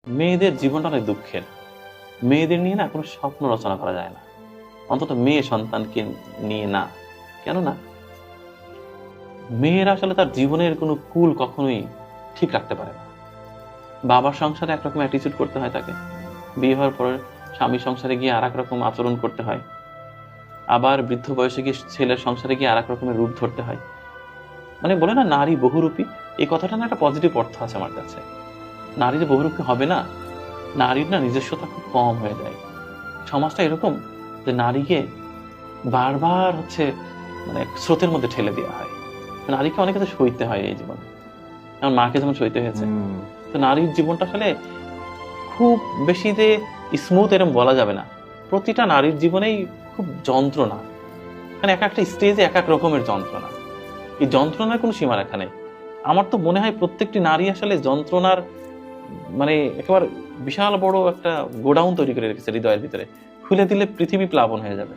মেয়েদের জীবনটা অনেক দুঃখের। মেয়েদের নিয়ে না কোনো স্বপ্ন রচনা করা যায় না, অন্তত মেয়ে সন্তানকে নিয়ে না। কেননা মেয়েরা আসলে তার জীবনের কোনো কুল কখনোই ঠিক রাখতে পারে না। বাবার সংসারে একরকম অ্যাটিচিউড করতে হয় তাকে, বিয়ে হওয়ার পরে স্বামী সংসারে গিয়ে আর এক রকম আচরণ করতে হয়, আবার বৃদ্ধ বয়সে গিয়ে ছেলের সংসারে গিয়ে আর এক রকমের রূপ ধরতে হয়। মানে বলে না নারী বহুরূপী, এই কথাটা না একটা পজিটিভ অর্থ আছে আমার কাছে। নারী যে বহুরূপী হবে না, নারীর না নিজস্বতা খুব কম হয়ে যায়। সমাজটা এরকম যে নারীকে বারবার মানে স্রোতের মধ্যে ঠেলে দেওয়া হয়। নারীকে অনেক কিছু সইতে হয় এই জীবনে, আমার মাকে যেমন সইতে হয়েছে। তো নারীর জীবনটা আসলে খুব বেশি যে স্মুথ এরকম বলা যাবে না। প্রতিটা নারীর জীবনেই খুব যন্ত্রণা, মানে এক একটা স্টেজে এক এক রকমের যন্ত্রণা। এই যন্ত্রণার কোনো সীমারেখা নেই। আমার তো মনে হয় প্রত্যেকটি নারী আসলে যন্ত্রণার মানে একেবারে বিশাল বড় একটা গোডাউন তৈরি করে রেখেছে হৃদয়ের ভিতরে। খুলে দিলে পৃথিবী প্লাবন হয়ে যাবে।